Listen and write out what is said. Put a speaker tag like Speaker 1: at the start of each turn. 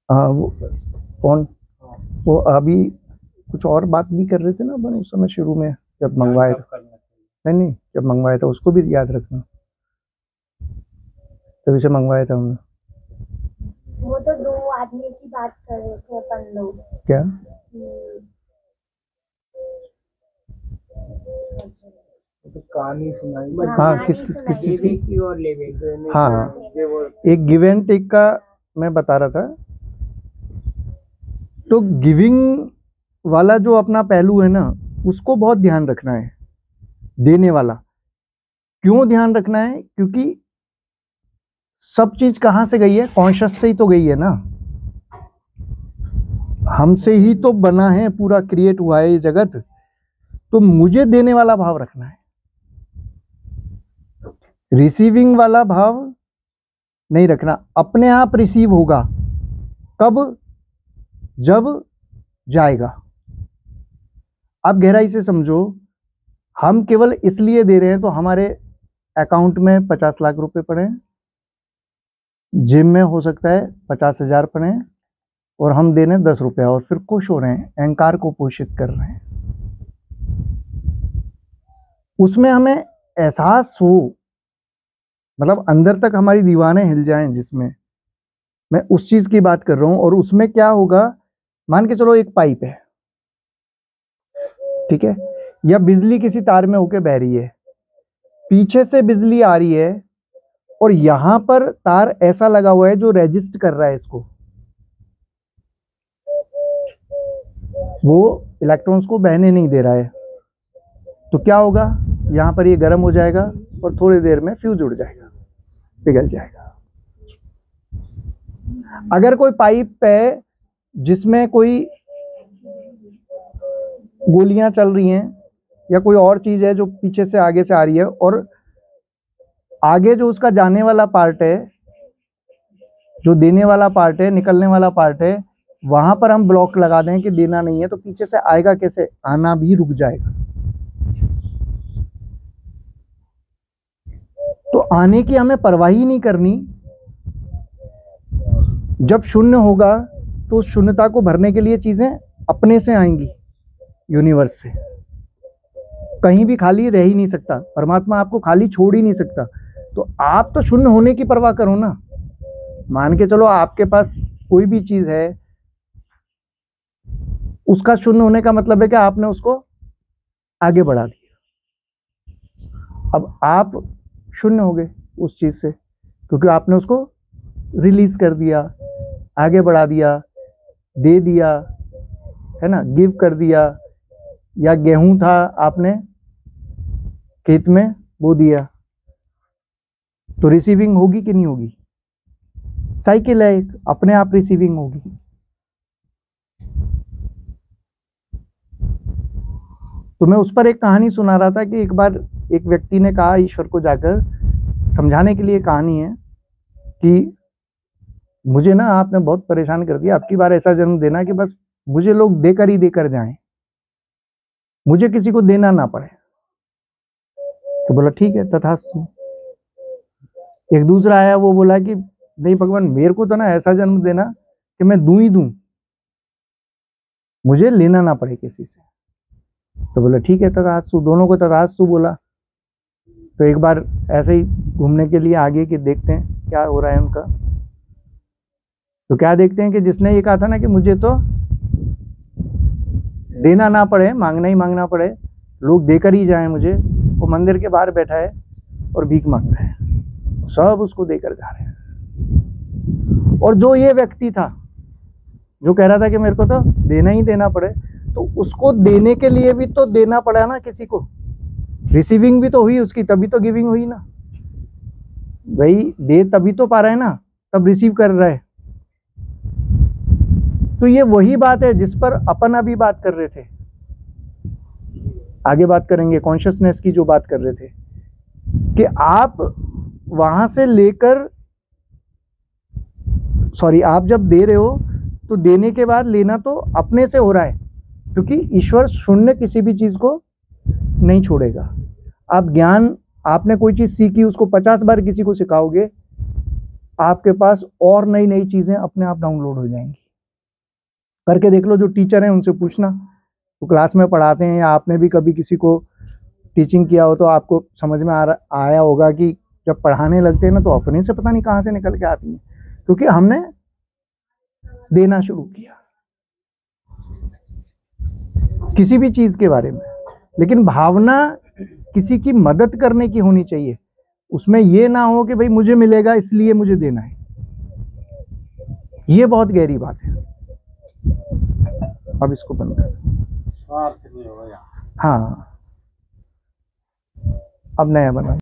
Speaker 1: हाँ वो कौन, वो अभी कुछ और बात भी कर रहे थे ना अपन उस समय शुरू में जब मंगवाया था। नहीं, जब मंगवाया था उसको भी याद रखना, तभी से मंगवाया था हमने।
Speaker 2: वो तो 2 आदमी की बात कर रहे थे अपन लोग।
Speaker 1: क्या?
Speaker 3: तो कहानी सुनाई।
Speaker 1: हाँ, किस चीज की?
Speaker 3: की और लेवे।
Speaker 1: हाँ, एक गिव एंड टेक का मैं बता रहा था। तो गिविंग वाला जो अपना पहलू है ना, उसको बहुत ध्यान रखना है। देने वाला क्यों ध्यान रखना है? क्योंकि सब चीज कहां से गई है? कॉन्शियस से ही तो गई है ना, हमसे ही तो बना है, पूरा क्रिएट हुआ है ये जगत। तो मुझे देने वाला भाव रखना है, रिसीविंग वाला भाव नहीं रखना। अपने आप रिसीव होगा कब? जब जाएगा। आप गहराई से समझो, हम केवल इसलिए दे रहे हैं तो हमारे अकाउंट में 50 लाख रुपए पड़े हैं, जिम में हो सकता है 50,000 पड़े हैं, और हम दे रहे हैं 10 रुपया और फिर खुश हो रहे हैं, अहंकार को पोषित कर रहे हैं। उसमें हमें एहसास हो, मतलब अंदर तक हमारी दीवानें हिल जाएं, जिसमें मैं उस चीज की बात कर रहा हूं। और उसमें क्या होगा, मान के चलो एक पाइप है, ठीक है, या बिजली किसी तार में होके बह रही है, पीछे से बिजली आ रही है और यहां पर तार ऐसा लगा हुआ है जो रेजिस्ट कर रहा है इसको, वो इलेक्ट्रॉन्स को बहने नहीं दे रहा है। तो क्या होगा, यहां पर ये गर्म हो जाएगा और थोड़ी देर में फ्यूज उड़ जाएगा, पिघल जाएगा। अगर कोई पाइप है जिसमें कोई गोलियां चल रही हैं या कोई और चीज है जो पीछे से आगे से आ रही है, और आगे जो उसका जाने वाला पार्ट है, जो देने वाला पार्ट है, निकलने वाला पार्ट है, वहां पर हम ब्लॉक लगा दें कि देना नहीं है, तो पीछे से आएगा कैसे? आना भी रुक जाएगा। तो आने की हमें परवाह ही नहीं करनी। जब शून्य होगा तो उस शून्यता को भरने के लिए चीजें अपने से आएंगी, यूनिवर्स से। कहीं भी खाली रह ही नहीं सकता, परमात्मा आपको खाली छोड़ ही नहीं सकता। तो आप तो शून्य होने की परवाह करो ना। मान के चलो आपके पास कोई भी चीज है, उसका शून्य होने का मतलब है कि आपने उसको आगे बढ़ा दिया। अब आप शून्य हो गए उस चीज से, क्योंकि आपने उसको रिलीज कर दिया, आगे बढ़ा दिया, दे दिया, है ना, गिव कर दिया। या गेहूं था, आपने खेत में बो दिया, तो रिसीविंग होगी कि नहीं होगी? साइकिल है एक, अपने आप रिसीविंग होगी। तो मैं उस पर एक कहानी सुना रहा था कि एक बार एक व्यक्ति ने कहा ईश्वर को जाकर, समझाने के लिए कहानी है कि मुझे ना आपने बहुत परेशान कर दिया, आपकी बार ऐसा जन्म देना कि बस मुझे लोग देकर ही देकर जाएं, मुझे किसी को देना ना पड़े। तो बोला ठीक है, तथास्तु। एक दूसरा आया, वो बोला कि नहीं भगवान, मेरे को तो ना ऐसा जन्म देना कि मैं दूं ही दूं, मुझे लेना ना पड़े किसी से। तो बोला ठीक है, तथास्तु। दोनों को तथास्तु बोला। तो एक बार ऐसे ही घूमने के लिए आगे कि देखते हैं क्या हो रहा है उनका। तो क्या देखते हैं कि जिसने ये कहा था ना कि मुझे तो देना ना पड़े, मांगना ही मांगना पड़े, लोग देकर ही जाएं मुझे, वो मंदिर के बाहर बैठा है और भीख मांग रहा है, सब उसको देकर जा रहे हैं। और जो ये व्यक्ति था जो कह रहा था कि मेरे को तो देना ही देना पड़े, तो उसको देने के लिए भी तो देना पड़ा ना किसी को, रिसीविंग भी तो हुई उसकी, तभी तो गिविंग हुई ना भाई। दे तभी तो पा रहा है ना, तब रिसीव कर रहा है। तो ये वही बात है जिस पर अपन अभी बात कर रहे थे, आगे बात करेंगे कॉन्शियसनेस की, जो बात कर रहे थे कि आप वहां से लेकर, सॉरी, आप जब दे रहे हो तो देने के बाद लेना तो अपने से हो रहा है, क्योंकि ईश्वर शून्य किसी भी चीज को नहीं छोड़ेगा। आप ज्ञान, आपने कोई चीज सीखी, उसको 50 बार किसी को सिखाओगे आपके पास और नई नई चीजें अपने आप डाउनलोड हो जाएंगी। करके देख लो, जो टीचर हैं उनसे पूछना, तो क्लास में पढ़ाते हैं या आपने भी कभी किसी को टीचिंग किया हो तो आपको समझ में आया होगा कि जब पढ़ाने लगते हैं ना तो अपने से पता नहीं कहाँ से निकल के आती हैं, क्योंकि हमने देना शुरू किया किसी भी चीज के बारे में। लेकिन भावना किसी की मदद करने की होनी चाहिए, उसमें ये ना हो कि भाई मुझे मिलेगा इसलिए मुझे देना है। ये बहुत गहरी बात है। अब इसको बंद कर। हाँ, अब नया बना।